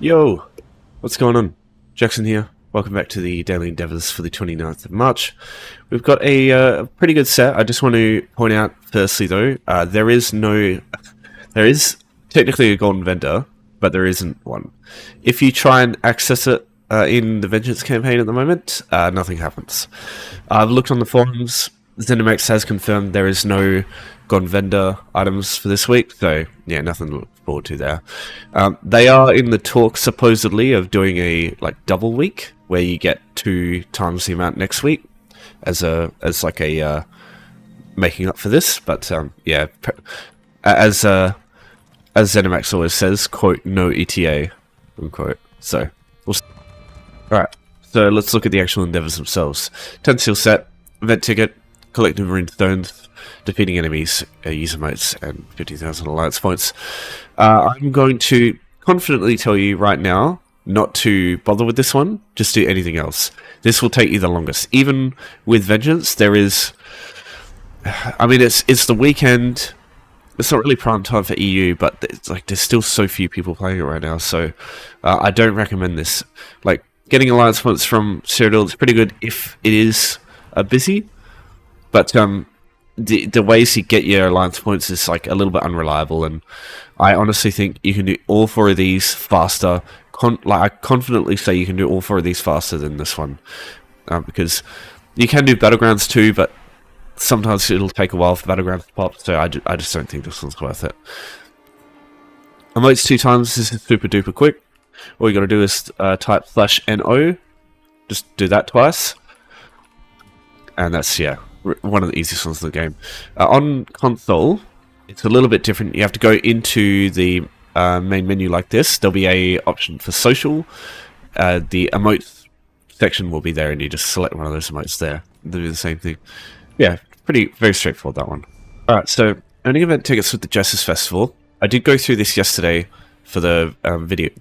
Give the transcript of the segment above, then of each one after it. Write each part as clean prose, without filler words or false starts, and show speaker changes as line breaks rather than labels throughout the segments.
Yo, what's going on? Jackson here. Welcome back to the Daily Endeavours for the 29th of March. We've got a pretty good set. I just want to point out, firstly though, there is technically a golden vendor, but there isn't one. If you try and access it in the Vengeance campaign at the moment, nothing happens. I've looked on the forums. Emotes has confirmed there is no golden vendor items for this week, so yeah, nothing to look forward to there. They are in the talk supposedly of doing a double week where you get 2 times the amount next week as making up for this. But yeah, as ZeniMax always says, quote, no ETA, unquote. So we'll alright, so let's look at the actual endeavors themselves. 10 steel set, event ticket, collecting Runestones, defeating enemies, use emotes, and 50,000 alliance points. I'm going to confidently tell you right now not to bother with this one, just do anything else. This will take you the longest. Even with Vengeance, there is... I mean, it's the weekend. It's not really prime time for EU, but there's still so few people playing it right now, so I don't recommend this. Getting alliance points from Cyrodiil is pretty good if it is busy, but the ways you get your alliance points is a little bit unreliable, and I honestly think you can do all 4 of these faster. I confidently say you can do all 4 of these faster than this one, because you can do Battlegrounds too, but sometimes it'll take a while for Battlegrounds to pop, so I just don't think this one's worth it. Emotes 2 times, this is super duper quick. All you gotta do is type /NO, just do that twice, and that's, yeah, one of the easiest ones in the game. On console, it's a little bit different. You have to go into the main menu like this. There'll be a option for social. The emotes section will be there, and you just select one of those emotes there. They'll do the same thing. Yeah, very straightforward, that one. Alright, so earning event tickets with the Justice Festival. I did go through this yesterday for the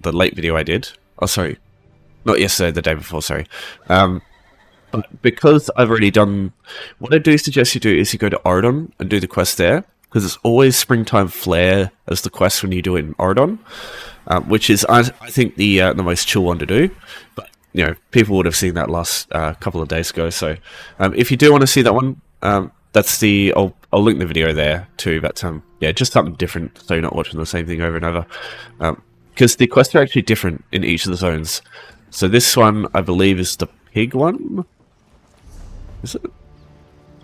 late video I did. Oh, sorry. Not yesterday, the day before, sorry. But because I've already done... What I do suggest you do is you go to Oridon and do the quest there, because it's always Springtime Flare as the quest when you do it in Oridon, which is, I think, the most chill one to do. But, you know, people would have seen that last couple of days ago, so if you do want to see that one, that's the... I'll link the video there too, but yeah, just something different, so you're not watching the same thing over and over. Because the quests are actually different in each of the zones. So this one, I believe, is the pig one? Is it?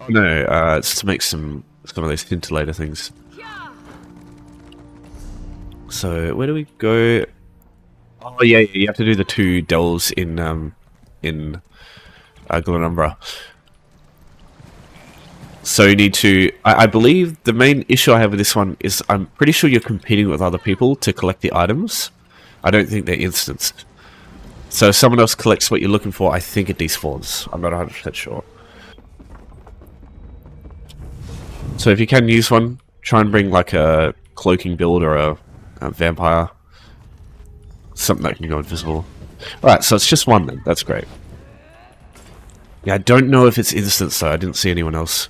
Oh, no, it's to make some of those scintillator things. So where do we go? Oh yeah, you have to do the 2 delves in Glenumbra. So you need to... I believe the main issue I have with this one is I'm pretty sure you're competing with other people to collect the items. I don't think they're instanced. So if someone else collects what you're looking for, I think it despawns. I'm not 100% sure. So if you can use one, try and bring a cloaking build or a vampire. Something that can go invisible. Alright, so it's just one then. That's great. Yeah, I don't know if it's instant, so I didn't see anyone else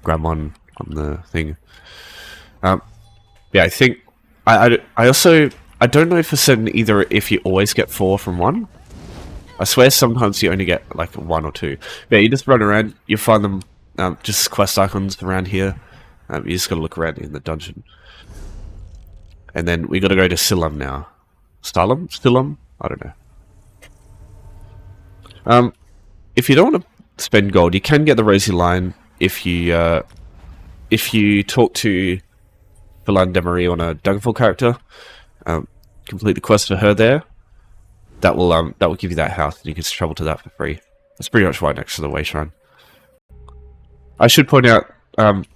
grab one on the thing. Yeah, I think... I don't know for certain either if you always get 4 from 1. I swear sometimes you only get 1 or 2. But yeah, you just run around, you find them, just quest icons around here. You just gotta look around in the dungeon. And then we gotta go to Silum now. Silum? I don't know. If you don't want to spend gold, you can get the Rosy Lion if you talk to Philan Demery on a Daggerfall character. Complete the quest for her there. That will give you that house, and you can travel to that for free. That's pretty much right next to the Way Shrine. I should point out,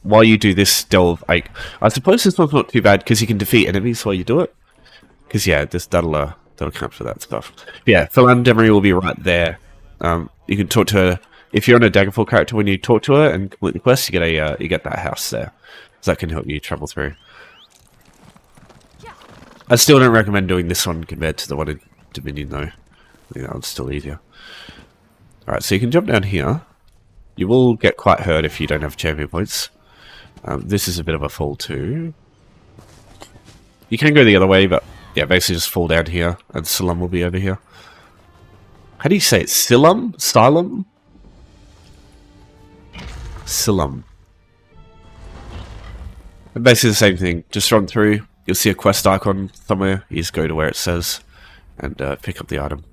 while you do this delve, I suppose this one's not too bad because you can defeat enemies while you do it. Because yeah, that'll count for that stuff. But yeah, Philan Demery will be right there. You can talk to her if you're on a Daggerfall character. When you talk to her and complete the quest, you get that house there, so that can help you travel through. I still don't recommend doing this one compared to the one in Dominion, though. I think that one's still easier. Alright, so you can jump down here. You will get quite hurt if you don't have champion points. This is a bit of a fall too. You can go the other way, but yeah, basically just fall down here, and Silum will be over here. How do you say it? Silum? Silum? Silum. And basically the same thing. Just run through. You'll see a quest icon somewhere. You just go to where it says and pick up the item.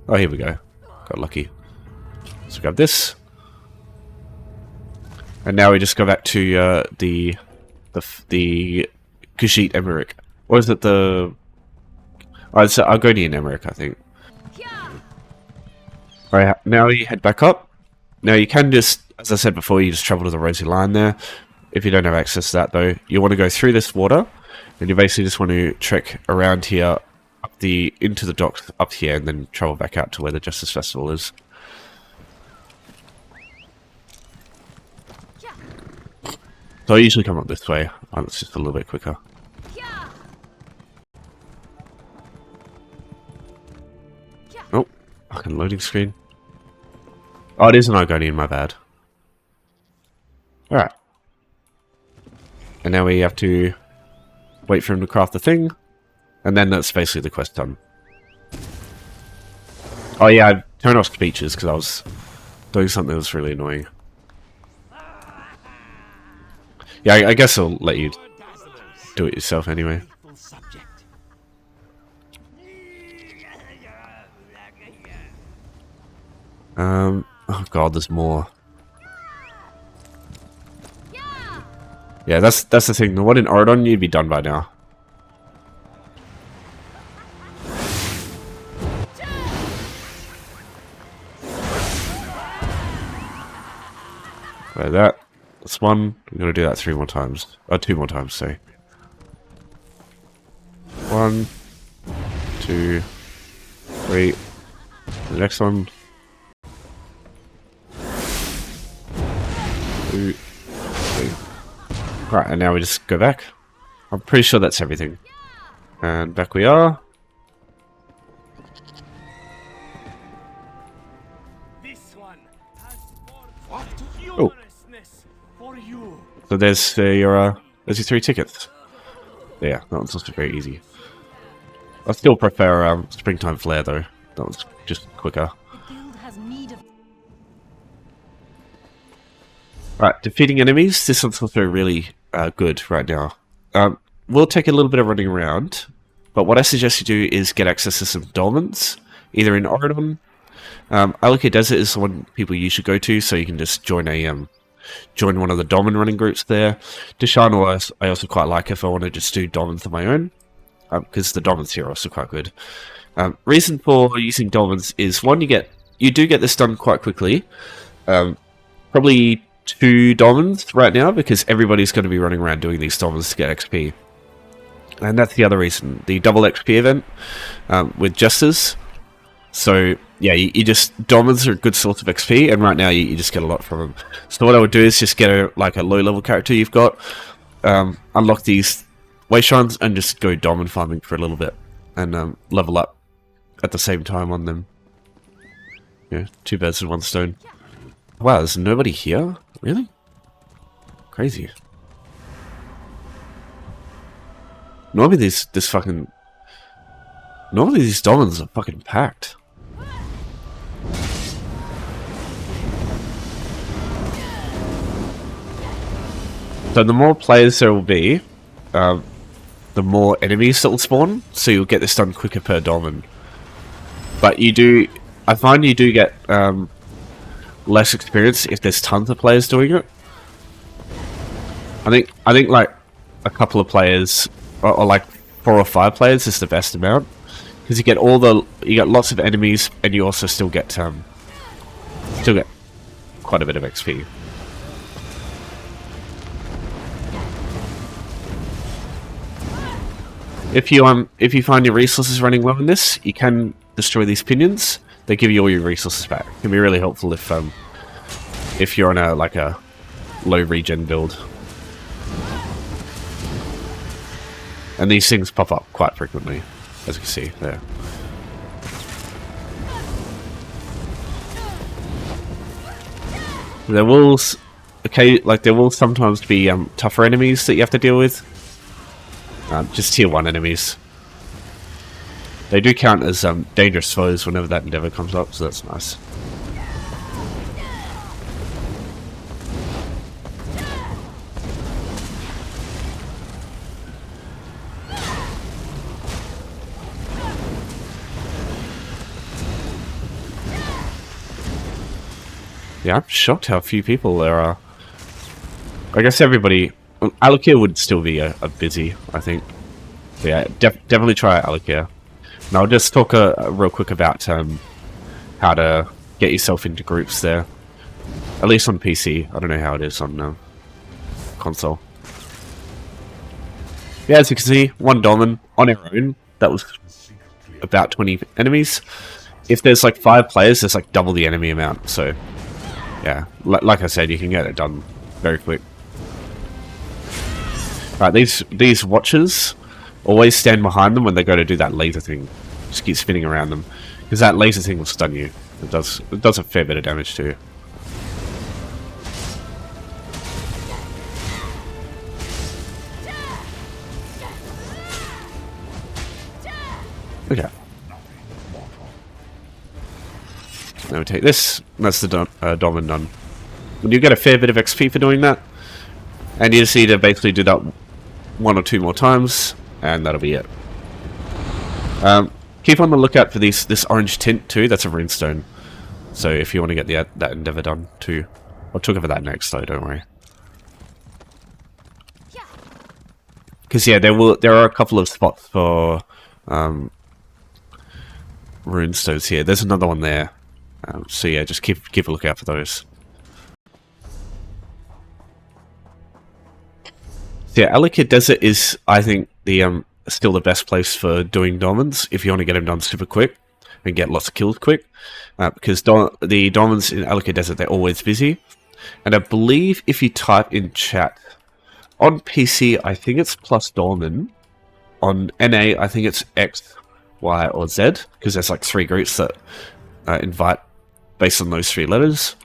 Oh, here we go. Got lucky. So grab this. And now we just go back to the Kushite Emmerich. Or is it the... Oh, it's the Argonian Emmerich, I think. Alright, now you head back up. Now you can just, as I said before, you just travel to the Rosy Line there. If you don't have access to that though, you want to go through this water. And you basically just want to trek around here, up into the docks up here, and then travel back out to where the Justice Festival is. So I usually come up this way. Oh, it's just a little bit quicker. Oh, fucking loading screen. Oh, it is an Argonian, my bad. Alright. And now we have to wait for him to craft the thing. And then that's basically the quest done. Oh yeah, I turned off speeches because I was doing something that was really annoying. Yeah, I guess I'll let you do it yourself anyway. Oh god, there's more. Yeah, that's the thing. The one in Ardon, you'd be done by now. Like that. That's one. I'm gonna do that 3 more times. Oh, 2 more times, sorry. 1, 2, 3. The next one. 2, 3. Right, and now we just go back. I'm pretty sure that's everything. And back we are. Oh. So there's your 3 tickets. Yeah, that one's also very easy. I still prefer Springtime Flare though. That one's just quicker. Right, defeating enemies. This one's also really good right now. We'll take a little bit of running around, but what I suggest you do is get access to some dolmens, either in Oridon. Alaki Desert is the one people usually go to, so you can just join join one of the dolmen running groups there. Desharnal I also quite like if I want to just do dolmens on my own, because the dolmens here are also quite good. Reason for using dolmens is one, you do get this done quite quickly. Probably 2 dolmens right now, because everybody's going to be running around doing these dolmens to get XP. And that's the other reason. The double XP event with Jesters. So, yeah, you just... Dolmens are a good source of XP, and right now you just get a lot from them. So what I would do is just get a low-level character you've got, unlock these way shrines, and just go dolmen farming for a little bit, and level up at the same time on them. Yeah, 2 birds with 1 stone. Wow, there's nobody here? Really? Crazy. Normally these dolmens are fucking packed. So the more players there will be, the more enemies that will spawn, so you'll get this done quicker per dolmen. But I find you do get less experience if there's tons of players doing it. I think like a couple of players, or like 4 or 5 players is the best amount, because you get lots of enemies, and you also still get quite a bit of XP. If you find your resources running low in this, you can destroy these pinions. They give you all your resources back. It can be really helpful if you're on a low regen build. And these things pop up quite frequently, as you can see there. There will sometimes be tougher enemies that you have to deal with. Just tier 1 enemies. They do count as dangerous foes whenever that endeavor comes up, so that's nice. Yeah, I'm shocked how few people there are. I guess everybody... Alakir would still be a busy, I think. But yeah, definitely try Alakir. And I'll just talk real quick about how to get yourself into groups there. At least on PC. I don't know how it is on console. Yeah, as you can see, one Dolmen on our own. That was about 20 enemies. If there's like 5 players, there's like double the enemy amount. So, yeah, like I said, you can get it done very quick. Right, these watchers always stand behind them when they go to do that laser thing. Just keep spinning around them, because that laser thing will stun you. It does a fair bit of damage to you. Okay. Now we take this. And that's the Dolmen done. And you get a fair bit of XP for doing that. And you just need to basically do that 1 or 2 more times, and that'll be it. Keep on the lookout for this orange tint too. That's a runestone. So if you want to get that endeavor done too, I'll talk about that next though. Don't worry. Because yeah, there are a couple of spots for runestones here. There's another one there. So yeah, just keep a lookout for those. So yeah, Alakir Desert is, I think, the still the best place for doing Dolmens if you want to get them done super quick and get lots of kills quick. Because the Dolmens in Alakir Desert, they're always busy. And I believe if you type in chat, on PC, I think it's plus Dolmen. On NA, I think it's X, Y, or Z, because there's like 3 groups that invite based on those 3 letters.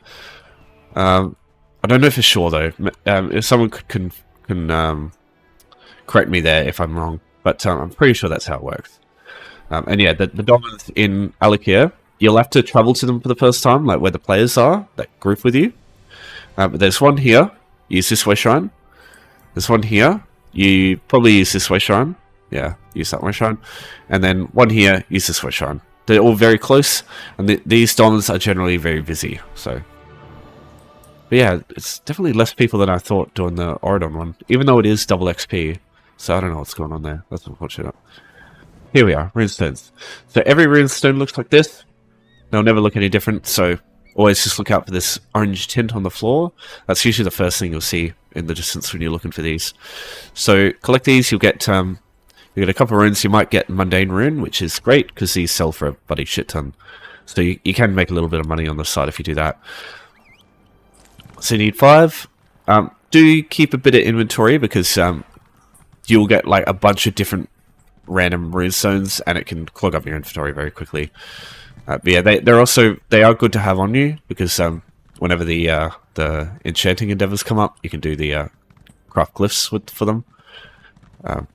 I don't know for sure though. If someone can correct me there if I'm wrong, but I'm pretty sure that's how it works. And yeah, the Dolmens in Alakir, you'll have to travel to them for the first time, like where the players are that group with you. But there's one here. Use this way shrine. There's one here. You probably use this way shrine. Yeah, use that way shrine. And then one here. Use this way shrine. They're all very close, and these Dolmens are generally very busy. So. But yeah, it's definitely less people than I thought doing the Auradon one, even though it is double XP. So I don't know what's going on there. That's unfortunate. Here we are, runestones. So every runestone looks like this. They'll never look any different, so always just look out for this orange tint on the floor. That's usually the first thing you'll see in the distance when you're looking for these. So collect these, you'll get a couple of runes. You might get mundane rune, which is great, because these sell for a bloody shit ton. So you can make a little bit of money on the side if you do that. So you need 5. Do keep a bit of inventory, because you'll get like a bunch of different random runestones, and it can clog up your inventory very quickly. But yeah, they are good to have on you, because whenever the enchanting endeavors come up, you can do the craft glyphs for them. But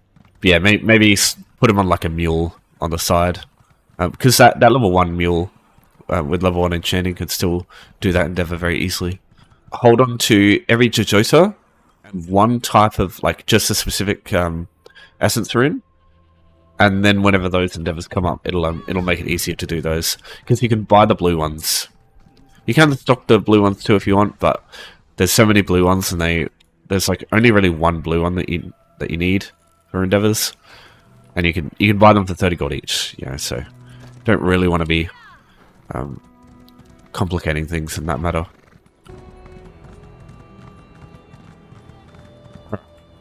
yeah, maybe put them on like a mule on the side, because that level 1 mule with level 1 enchanting can still do that endeavor very easily. Hold on to every Jojota and 1 type of like just a specific essence rune, and then whenever those endeavors come up, it'll make it easier to do those, because you can buy the blue ones. You can stock the blue ones too if you want, but there's so many blue ones, and there's like only really 1 blue one that you need for endeavors, and you can buy them for 30 gold each. You know, so don't really want to be complicating things in that matter.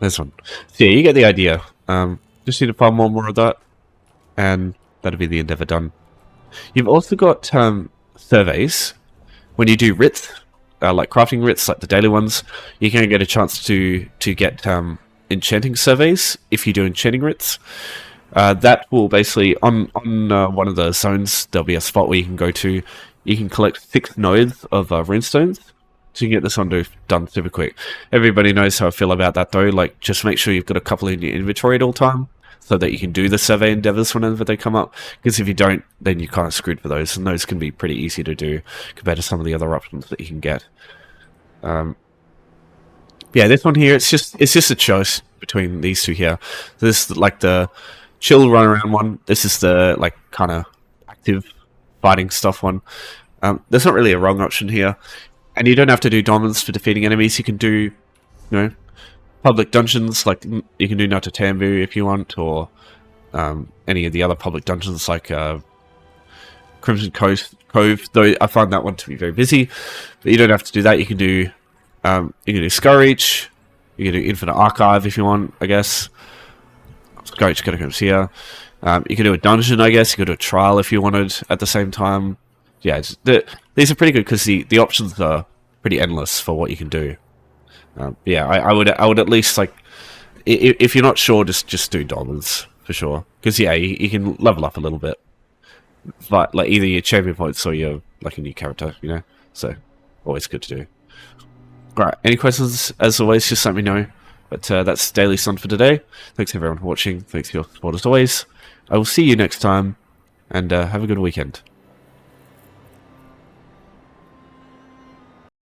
This one. So yeah, you get the idea. Just need to farm more of that, and that'll be the endeavor done. You've also got surveys. When you do writs, like crafting writs, like the daily ones, you can get a chance to get enchanting surveys if you do enchanting writs. That will basically, on one of the zones, there'll be a spot where you can go to. You can collect 6 nodes of runestones. So you can get this one done super quick. Everybody knows how I feel about that though. Like, just make sure you've got a couple in your inventory at all time, so that you can do the survey endeavors whenever they come up. Because if you don't, then you're kind of screwed for those, and those can be pretty easy to do compared to some of the other options that you can get. Yeah, this one here, it's just a choice between these two here. So this is like the chill run around one. This is the like kind of active fighting stuff one. There's not really a wrong option here, and you don't have to do dominance for defeating enemies. You can do, you know, public dungeons, like you can do Nata Tambu if you want, or any of the other public dungeons like Crimson Cove. Though I find that one to be very busy, but you don't have to do that. You can do Scourge, you can do Infinite Archive if you want, I guess. Scourge Catacombs here. You can do a dungeon, I guess. You could do a trial if you wanted at the same time. Yeah, these are pretty good because the options are pretty endless for what you can do. Yeah, I would at least, like, if you're not sure, just do dominance for sure. Because yeah, you can level up a little bit, but like either your champion points or your like a new character, you know. So always good to do. Right, any questions? As always, just let me know. But that's Daily Sun for today. Thanks everyone for watching. Thanks for your support as always. I will see you next time, and have a good weekend.